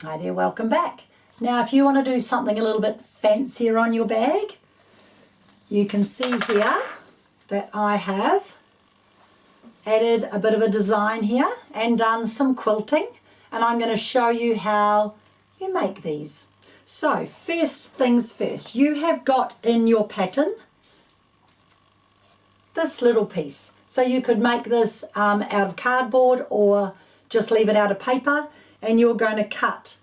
Hi there, welcome back. Now if you want to do something a little bit fancier on your bag, you can see here that I have added a bit of a design here and done some quilting, and I'm going to show you how you make these. So first things first, you have got in your pattern this little piece. So you could make this out of cardboard or just leave it out of paper, and you're going to cut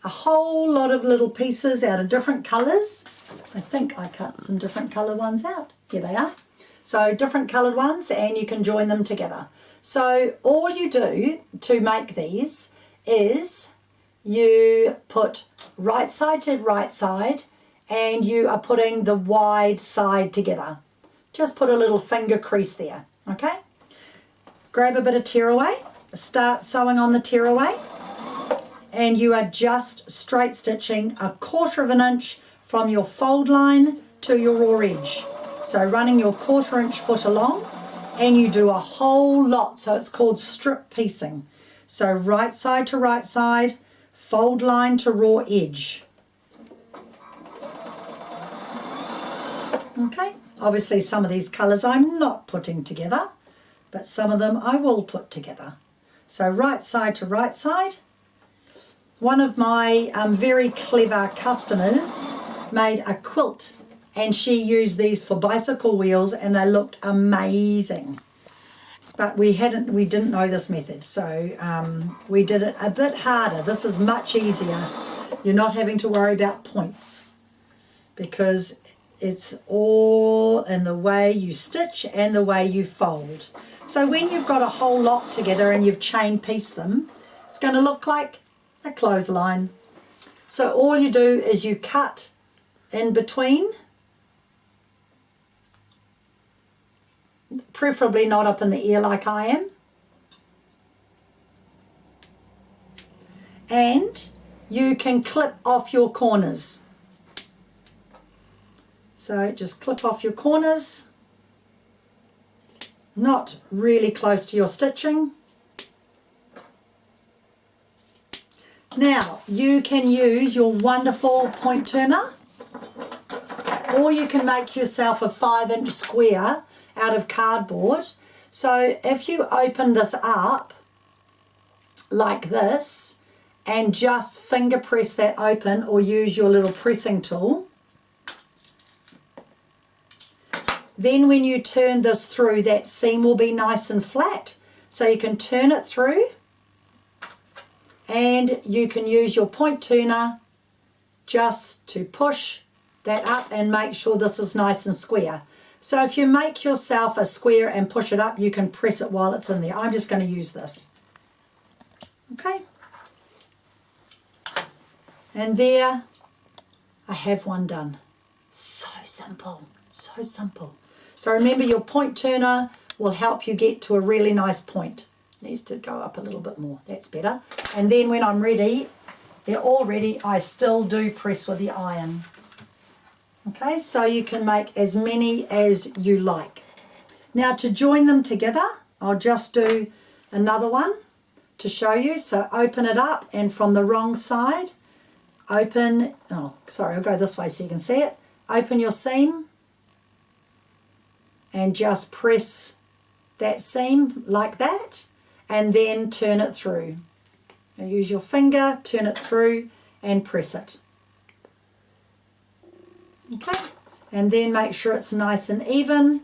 a whole lot of little pieces out of different colours. I think I cut some different coloured ones out. Here they are. So different coloured ones, and you can join them together. So all you do to make these is you put right side to right side, and you are putting the wide side together. Just put a little finger crease there, okay? Grab a bit of tearaway, start sewing on the tearaway, and you are just straight stitching 1/4 of an inch from your fold line to your raw edge. So running your 1/4 inch foot along, and you do a whole lot, so it's called strip piecing. So right side to right side, fold line to raw edge. Okay, obviously some of these colours I'm not putting together, but some of them I will put together. So right side to right side. One of my very clever customers made a quilt, and she used these for bicycle wheels, and they looked amazing. But we didn't know this method, so we did it a bit harder. This is much easier. You're not having to worry about points because it's all in the way you stitch and the way you fold. So when you've got a whole lot together and you've chain pieced them, it's going to look like a clothesline. So all you do is you cut in between, preferably not up in the ear like I am, and you can clip off your corners. So just clip off your corners, not really close to your stitching. Now you can use your wonderful point turner, or you can make yourself a 5-inch square out of cardboard. So if you open this up like this and just finger press that open, or use your little pressing tool, then when you turn this through, that seam will be nice and flat. So you can turn it through, and you can use your point turner just to push that up and make sure this is nice and square. So if you make yourself a square and push it up, you can press it while it's in there. I'm just going to use this. Okay. And there I have one done. So simple, so simple. So remember, your point turner will help you get to a really nice point. Needs to go up a little bit more. That's better. And then when I'm ready, they're all ready, I still do press with the iron. Okay, so you can make as many as you like. Now to join them together, I'll just do another one to show you. So open it up, and from the wrong side, open, oh sorry, I'll go this way so you can see it. Open your seam and just press that seam like that, and then turn it through. Now use your finger, turn it through and press it. Okay, and then make sure it's nice and even,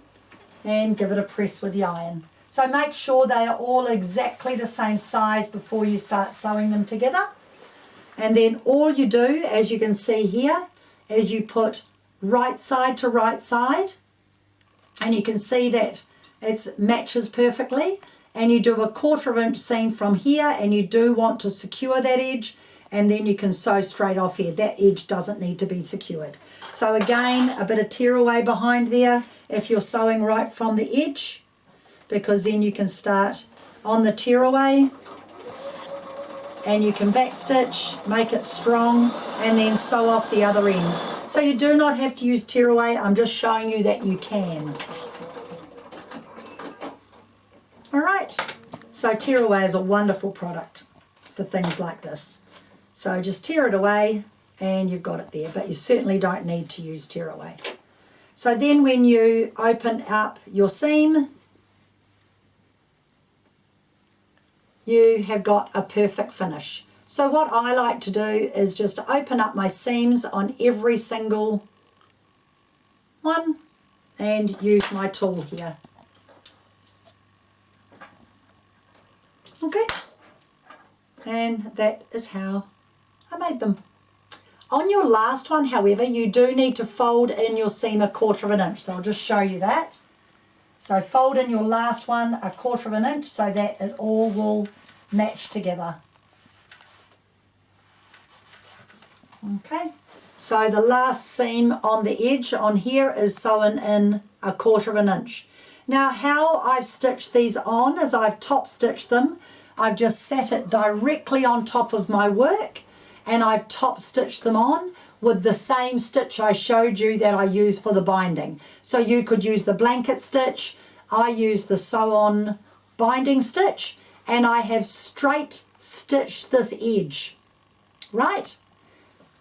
and give it a press with the iron. So make sure they are all exactly the same size before you start sewing them together. And then all you do, as you can see here, is you put right side to right side, and you can see that it matches perfectly, and you do a 1/4 inch seam from here, and you do want to secure that edge, and then you can sew straight off here. That edge doesn't need to be secured. So again, a bit of tearaway behind there if you're sewing right from the edge, because then you can start on the tearaway, and you can back stitch, make it strong, and then sew off the other end. So you do not have to use tearaway, I'm just showing you that you can. Alright, so tearaway is a wonderful product for things like this. So just tear it away and you've got it there, but you certainly don't need to use tear away. So then when you open up your seam, you have got a perfect finish. So what I like to do is just open up my seams on every single one and use my tool here. Okay, and that is how I made them. On your last one, however, you do need to fold in your seam 1/4 inch. So I'll just show you that. So fold in your last one 1/4 inch so that it all will match together. Okay, so the last seam on the edge on here is sewn in 1/4 inch. Now how I've stitched these on is I've top stitched them. I've just sat it directly on top of my work and I've top stitched them on with the same stitch I showed you that I use for the binding. So you could use the blanket stitch, I use the sew on binding stitch, and I have straight stitched this edge, right?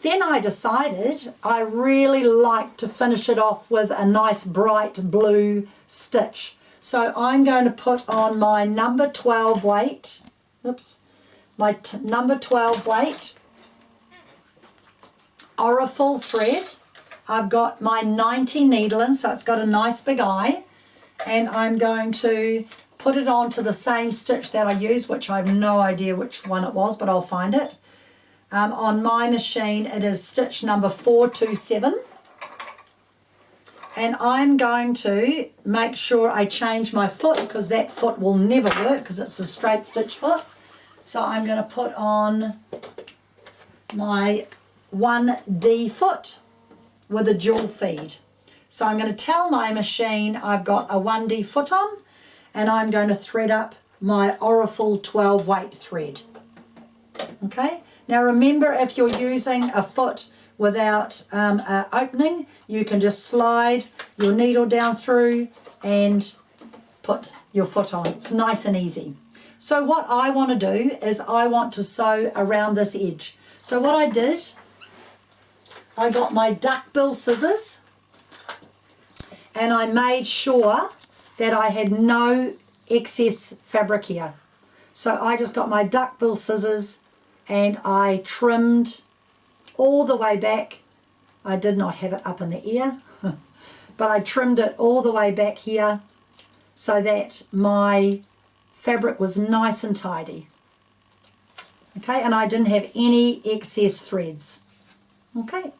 Then I decided I really like to finish it off with a nice bright blue stitch. So I'm going to put on my number 12 weight, my number 12 weight Oriful thread. I've got my 90 needle in, so it's got a nice big eye, and I'm going to put it onto the same stitch that I used, which I have no idea which one it was, but I'll find it. On my machine it is stitch number 427, and I'm going to make sure I change my foot because that foot will never work because it's a straight stitch foot. So I'm going to put on my 1D foot with a dual feed. So I'm going to tell my machine I've got a 1D foot on, and I'm going to thread up my Oriful 12 weight thread. Okay, now remember, if you're using a foot without an opening, you can just slide your needle down through and put your foot on. It's nice and easy. So what I want to do is I want to sew around this edge. So what I did, I got my duckbill scissors and I made sure that I had no excess fabric here. So I just got my duckbill scissors and I trimmed all the way back. I did not have it up in the ear, but I trimmed it all the way back here so that my fabric was nice and tidy. Okay, and I didn't have any excess threads. Okay.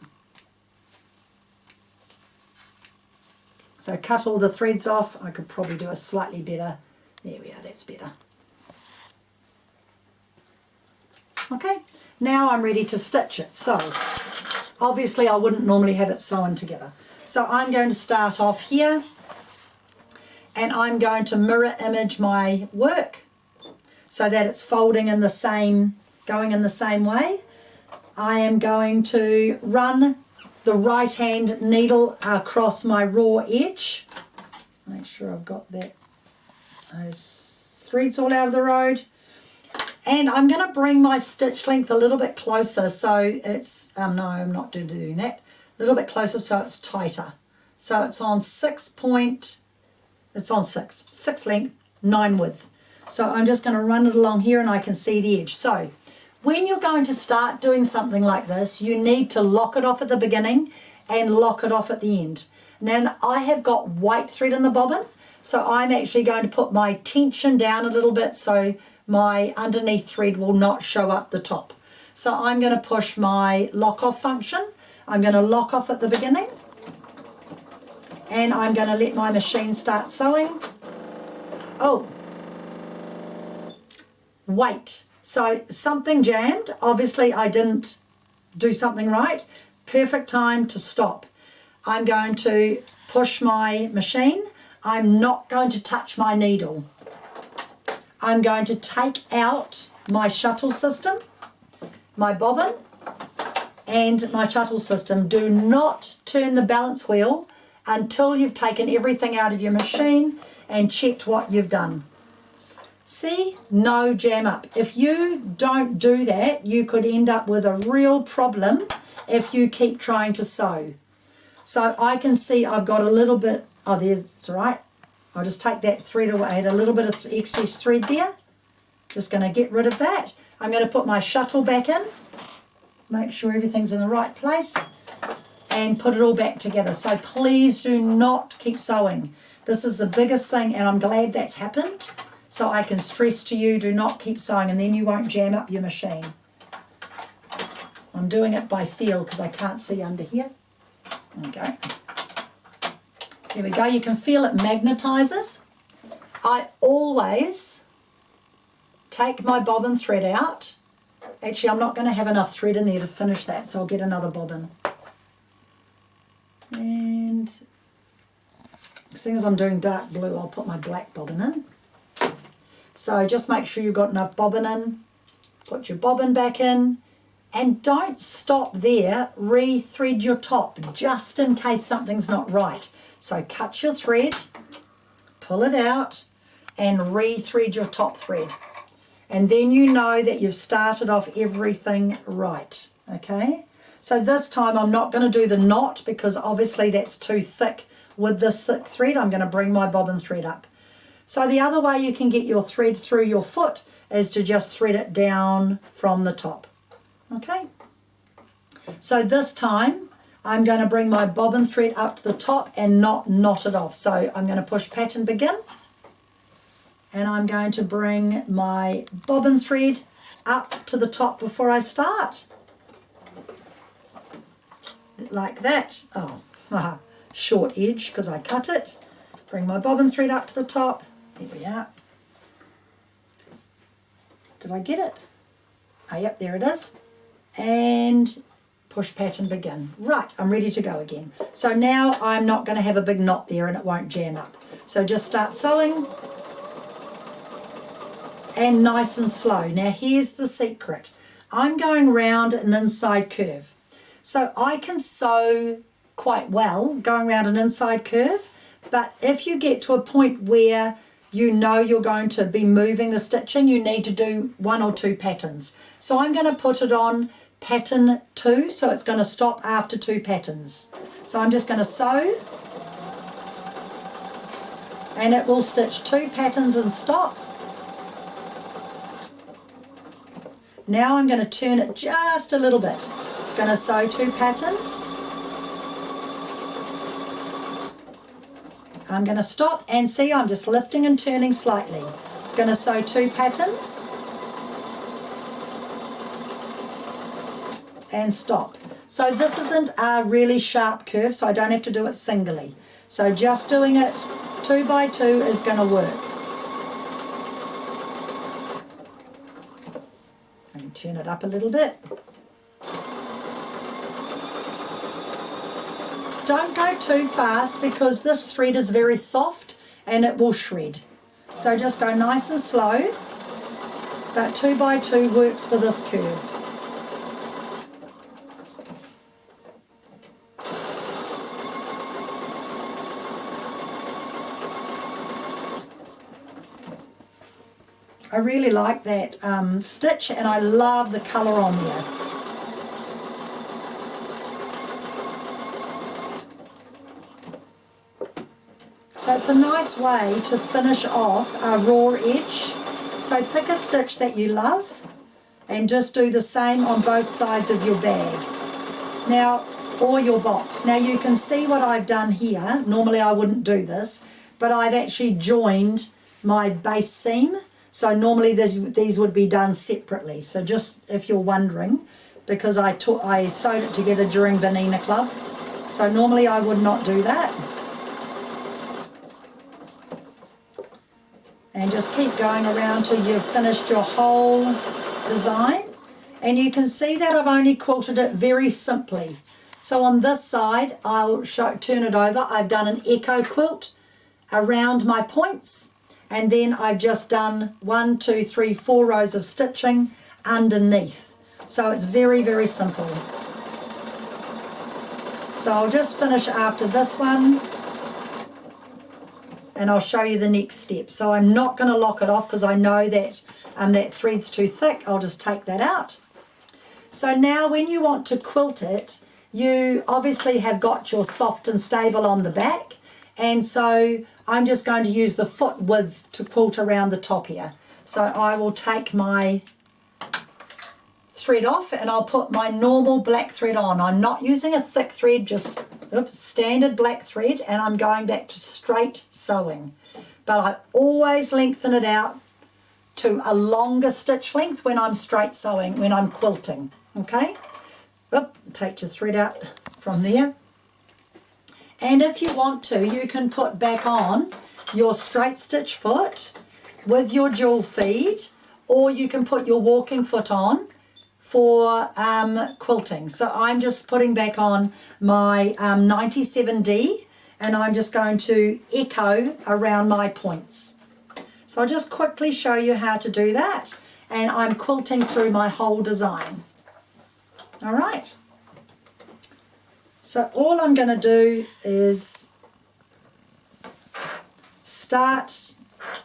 So cut all the threads off. I could probably do a slightly better. There we are, that's better. Okay, now I'm ready to stitch it. So obviously I wouldn't normally have it sewn together. So I'm going to start off here and I'm going to mirror image my work so that it's folding in the same, going in the same way. I am going to run the right hand needle across my raw edge. Make sure I've got that, those threads all out of the road. And I'm going to bring my stitch length a little bit closer so it's, no, I'm not doing that. A little bit closer so it's tighter. So it's on 6 length, 9 width. So I'm just going to run it along here and I can see the edge. So when you're going to start doing something like this, you need to lock it off at the beginning and lock it off at the end. Now I have got white thread in the bobbin, so I'm actually going to put my tension down a little bit so my underneath thread will not show up the top. So I'm going to push my lock off function. I'm going to lock off at the beginning and I'm going to let my machine start sewing. Oh, wait. So something jammed. Obviously I didn't do something right. Perfect time to stop. I'm going to push my machine. I'm not going to touch my needle. I'm going to take out my shuttle system, my bobbin, and my shuttle system. Do not turn the balance wheel until you've taken everything out of your machine and checked what you've done. See, no jam up. If you don't do that, you could end up with a real problem if you keep trying to sew. So I can see I've got a little bit, oh, there's, it's all right. I'll just take that thread away. I had a little bit of excess thread there. Just going to get rid of that. I'm going to put my shuttle back in. Make sure everything's in the right place. And put it all back together. So please do not keep sewing. This is the biggest thing, and I'm glad that's happened. So I can stress to you, do not keep sewing, and then you won't jam up your machine. I'm doing it by feel because I can't see under here. Okay. There we go. You can feel it magnetizes. I always take my bobbin thread out. Actually, I'm not going to have enough thread in there to finish that, so I'll get another bobbin. And seeing as I'm doing dark blue, I'll put my black bobbin in. So just make sure you've got enough bobbin in. Put your bobbin back in. And don't stop there. Re-thread your top just in case something's not right. So cut your thread, pull it out, and re-thread your top thread. And then you know that you've started off everything right. Okay? So this time I'm not going to do the knot because obviously that's too thick. With this thick thread, I'm going to bring my bobbin thread up. So the other way you can get your thread through your foot is to just thread it down from the top. Okay? So this time I'm going to bring my bobbin thread up to the top and not knot it off. So I'm going to push pattern begin. And I'm going to bring my bobbin thread up to the top before I start. Like that. Oh, short edge because I cut it. Bring my bobbin thread up to the top. There we are. Did I get it? Oh, yep, there it is. And push pattern begin. Right, I'm ready to go again. So now I'm not going to have a big knot there and it won't jam up. So just start sewing. And nice and slow. Now here's the secret. I'm going round an inside curve. So I can sew quite well going around an inside curve, but if you get to a point where you know you're going to be moving the stitching, you need to do 1 or 2 patterns. So I'm going to put it on pattern 2, so it's going to stop after 2 patterns. So I'm just going to sew, and it will stitch 2 patterns and stop. Now I'm going to turn it just a little bit. It's going to sew 2 patterns. I'm going to stop and see I'm just lifting and turning slightly. It's going to sew 2 patterns and stop. So this isn't a really sharp curve, so I don't have to do it singly. So just doing it 2 by 2 is going to work. I can turn it up a little bit. Don't go too fast because this thread is very soft and it will shred. So just go nice and slow, but 2 by 2 works for this curve. I really like that stitch and I love the colour on there. It's a nice way to finish off a raw edge. So pick a stitch that you love and just do the same on both sides of your bag. Now, or your box. Now you can see what I've done here. Normally I wouldn't do this, but I've actually joined my base seam. So normally these would be done separately. So just if you're wondering, because I sewed it together during Bernina Club. So normally I would not do that. And just keep going around till you've finished your whole design. And you can see that I've only quilted it very simply. So on this side, I'll turn it over. I've done an echo quilt around my points. And then I've just done 1, 2, 3, 4 rows of stitching underneath. So it's very, very simple. So I'll just finish after this one. and I'll show you the next step. So I'm not going to lock it off because I know that that thread's too thick. I'll just take that out. So now when you want to quilt it, you obviously have got your soft and stable on the back, and so I'm just going to use the foot width to quilt around the top here. So I will take my thread off and I'll put my normal black thread on. I'm not using a thick thread, just standard black thread, and I'm going back to straight sewing. But I always lengthen it out to a longer stitch length when I'm straight sewing, when I'm quilting, okay? Take your thread out from there. And if you want to, you can put back on your straight stitch foot with your jewel feed, or you can put your walking foot on for quilting. So I'm just putting back on my 97D, and I'm just going to echo around my points. So I'll just quickly show you how to do that, and I'm quilting through my whole design. All right. So all I'm going to do is start,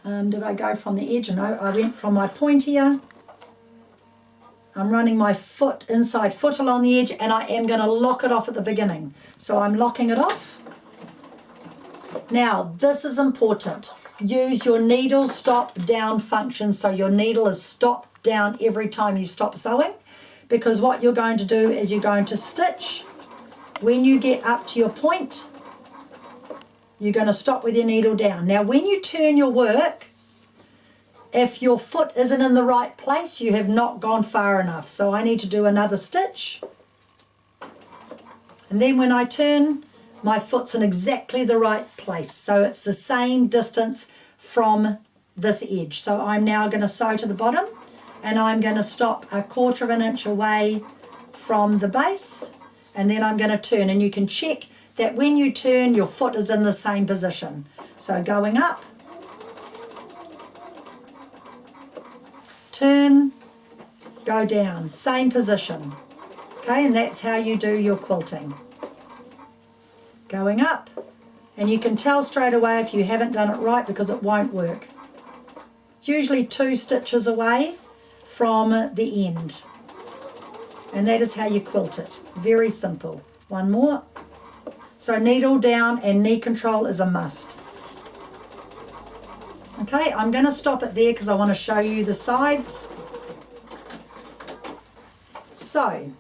did I go from the edge? No, I went from my point here. I'm running my foot, inside foot along the edge, and I am going to lock it off at the beginning. So I'm locking it off. Now, this is important. Use your needle stop down function, so your needle is stopped down every time you stop sewing, because what you're going to do is you're going to stitch. When you get up to your point, you're going to stop with your needle down. Now, when you turn your work, if your foot isn't in the right place, you have not gone far enough. So I need to do another stitch. And then when I turn, my foot's in exactly the right place. So it's the same distance from this edge. So I'm now going to sew to the bottom, and I'm going to stop 1/4 of an inch away from the base, and then I'm going to turn. And you can check that when you turn, your foot is in the same position. So going up, turn, go down, same position. Okay, and that's how you do your quilting. Going up, and you can tell straight away if you haven't done it right because it won't work. It's usually 2 stitches away from the end, and that is how you quilt it. Very simple. One more. So needle down and knee control is a must. Okay, I'm going to stop it there because I want to show you the sides. So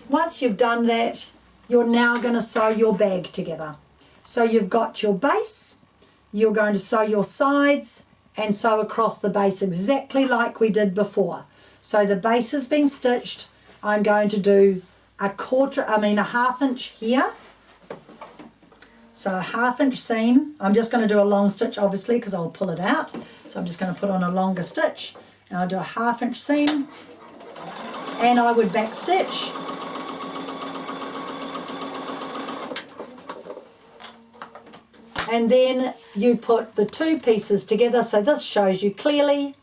once you've done that, you're now going to sew your bag together. So you've got your base, you're going to sew your sides and sew across the base exactly like we did before. So the base has been stitched. I'm going to do a 1/2 inch here. So a 1/2 inch seam. I'm just going to do a long stitch obviously because I'll pull it out. So I'm just going to put on a longer stitch, and I'll do a 1/2 inch seam, and I would back stitch. And then you put the 2 pieces together. So this shows you clearly.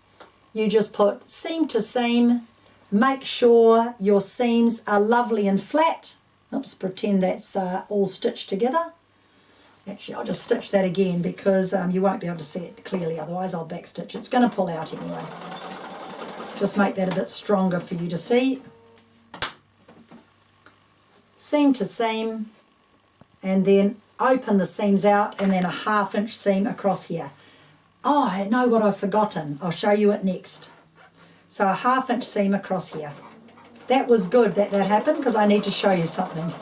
You just put seam to seam. Make sure your seams are lovely and flat. Oops, pretend that's all stitched together. Actually, I'll just stitch that again because you won't be able to see it clearly. Otherwise, I'll back stitch. It's going to pull out anyway. Just make that a bit stronger for you to see. Seam to seam, and then open the seams out, and then a 1/2 inch seam across here. Oh, I know what I've forgotten. I'll show you it next. So a 1/2 inch seam across here. That was good that happened because I need to show you something.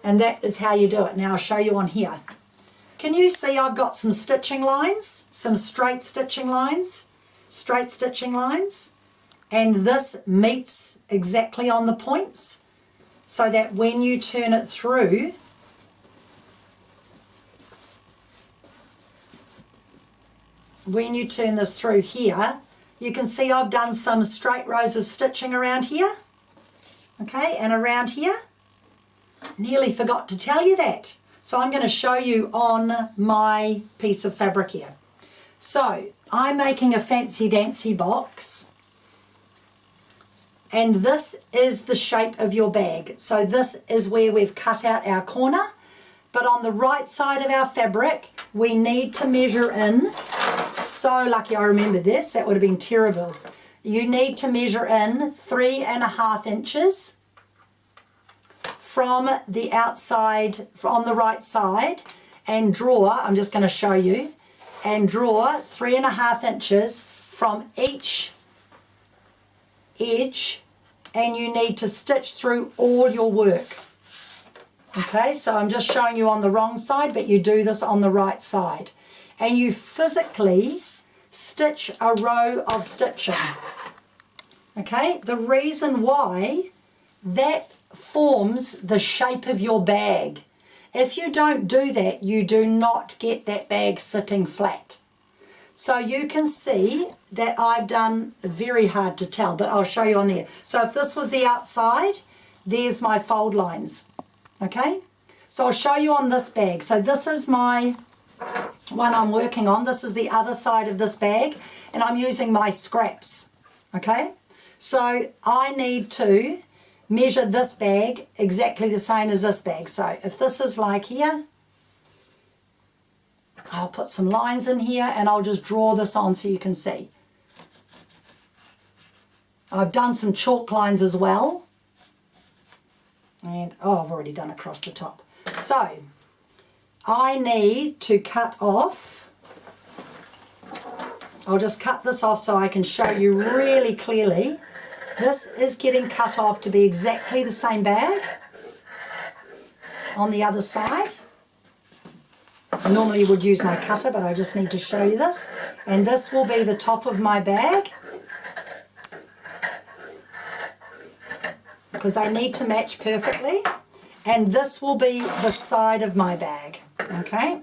And that is how you do it. Now I'll show you on here. Can you see I've got some stitching lines, some straight stitching lines, and this meets exactly on the points, so that when you turn it through, when you turn this through here, you can see I've done some straight rows of stitching around here, okay, and around here. Nearly forgot to tell you that. So I'm going to show you on my piece of fabric here. So I'm making a fancy dancy box, And this is the shape of your bag. So this is where we've cut out our corner. But on the right side of our fabric, we need to measure in. So lucky I remember this, that would have been terrible. You need to measure in 3.5 inches from the outside, on the right side, and draw, I'm just going to show you, and draw 3.5 inches from each edge, and you need to stitch through all your work. Okay, so I'm just showing you on the wrong side, but you do this on the right side. And you physically stitch a row of stitching. Okay, the reason why, that forms the shape of your bag. If you don't do that, you do not get that bag sitting flat. So you can see that I've done, very hard to tell, but I'll show you on there. So if this was the outside, there's my fold lines. Okay, so I'll show you on this bag. So this is my one I'm working on. This is the other side of this bag, and I'm using my scraps. Okay, so I need to measure this bag exactly the same as this bag. So if this is like here, I'll put some lines in here and I'll just draw this on so you can see. I've done some chalk lines as well. And, oh, I've already done across the top. So, I need to cut off, I'll just cut this off so I can show you really clearly. This is getting cut off to be exactly the same bag on the other side. I normally would use my cutter, but I just need to show you this. And this will be the top of my bag, because I need to match perfectly, and this will be the side of my bag, okay,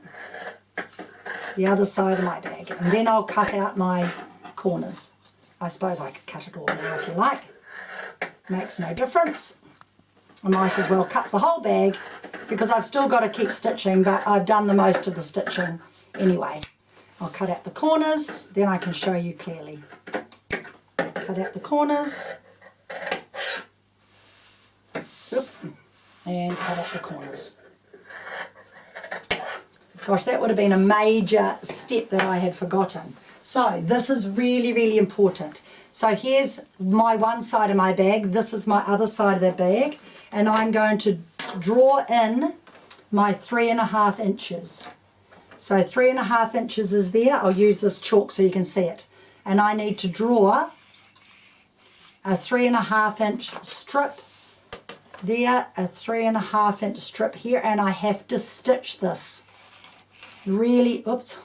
the other side of my bag, and then I'll cut out my corners. I suppose I could cut it all now if you like, makes no difference. I might as well cut the whole bag because I've still got to keep stitching, but I've done the most of the stitching anyway. I'll cut out the corners, then I can show you clearly. Cut out the corners. And cut out the corners. Gosh, that would have been a major step that I had forgotten. So this is really, really important. So here's my one side of my bag, this is my other side of the bag, and I'm going to draw in my 3.5 inches. So 3.5 inches is there. I'll use this chalk so you can see it. And I need to draw a 3.5 inch strip there, a 3.5 inch strip here, and I have to stitch this. Really, oops,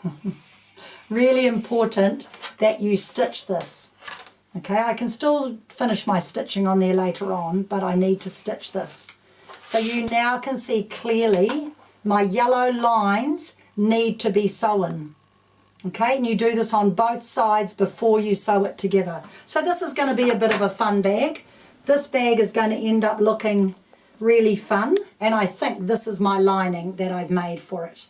really important that you stitch this. Okay, I can still finish my stitching on there later on, but I need to stitch this. So you now can see clearly my yellow lines need to be sewn. Okay, and you do this on both sides before you sew it together. So this is going to be a bit of a fun bag. This bag is going to end up looking really fun, and I think this is my lining that I've made for it.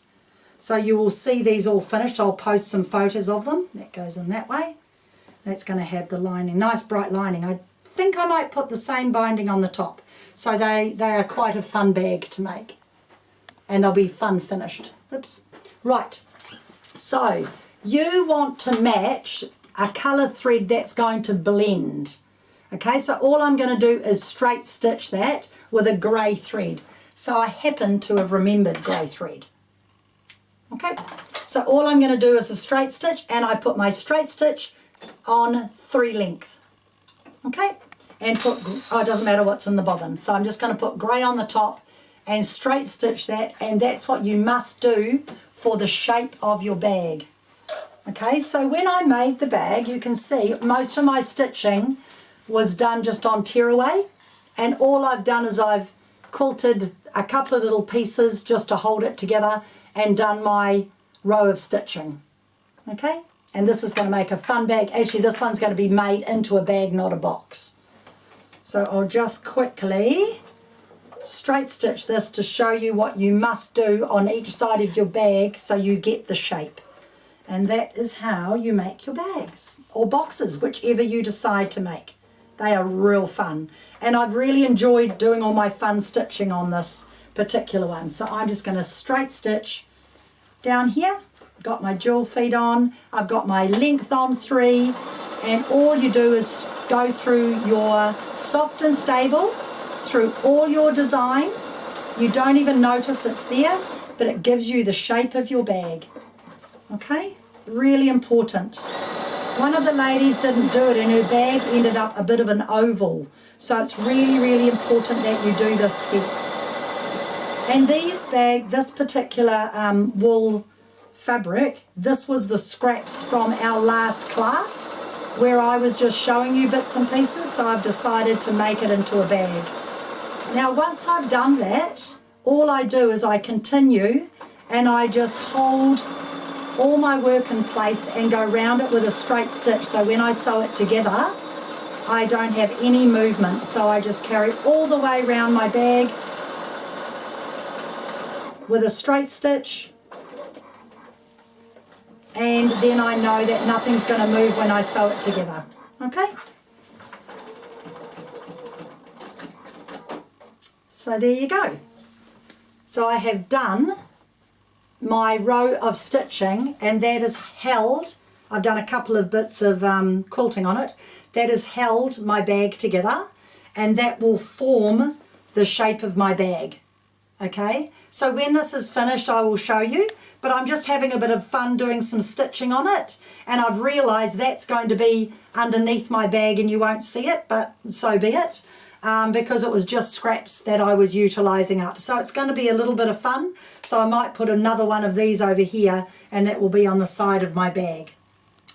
So you will see these all finished. I'll post some photos of them. That goes in that way. That's going to have the lining, nice bright lining. I think I might put the same binding on the top. So they are quite a fun bag to make, and they'll be fun finished. Oops. Right, so you want to match a colour thread that's going to blend. Okay, so all I'm going to do is straight stitch that with a grey thread. So I happen to have remembered grey thread. Okay, so all I'm going to do is a straight stitch, and I put my straight stitch on 3 length. Okay, and put, oh, it doesn't matter what's in the bobbin. So I'm just going to put grey on the top and straight stitch that, and that's what you must do for the shape of your bag. Okay, so when I made the bag, you can see most of my stitching was done just on tearaway, and all I've done is I've quilted a couple of little pieces just to hold it together and done my row of stitching. Okay, and this is going to make a fun bag. Actually, this one's going to be made into a bag, not a box. So I'll just quickly straight stitch this to show you what you must do on each side of your bag so you get the shape. And that is how you make your bags or boxes, whichever you decide to make. They are real fun. And I've really enjoyed doing all my fun stitching on this particular one. So I'm just going to straight stitch down here. Got my jewel feet on. I've got my length on 3. And all you do is go through your soft and stable, through all your design. You don't even notice it's there, but it gives you the shape of your bag. Okay? Really important. One of the ladies didn't do it and her bag ended up a bit of an oval. So it's really, really important that you do this step. And this particular wool fabric, this was the scraps from our last class where I was just showing you bits and pieces, so I've decided to make it into a bag. Now once I've done that, all I do is I continue and I just hold all my work in place and go round it with a straight stitch, so when I sew it together I don't have any movement. So I just carry all the way around my bag with a straight stitch, and then I know that nothing's going to move when I sew it together. Okay? So there you go. So I have done my row of stitching, and that is held. I've done a couple of bits of quilting on it. That has held my bag together, and that will form the shape of my bag. Okay, so when this is finished I will show you, but I'm just having a bit of fun doing some stitching on it, and I've realized that's going to be underneath my bag and you won't see it, but so be it, because it was just scraps that I was utilizing up. So it's going to be a little bit of fun. So I might put another one of these over here and that will be on the side of my bag.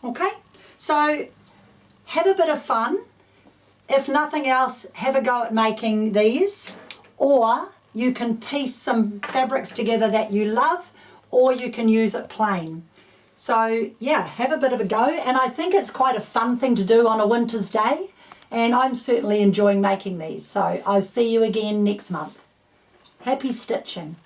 Okay, so have a bit of fun. If nothing else, have a go at making these, or you can piece some fabrics together that you love, or you can use it plain. So yeah, have a bit of a go, and I think it's quite a fun thing to do on a winter's day, and I'm certainly enjoying making these. So I'll see you again next month. Happy stitching.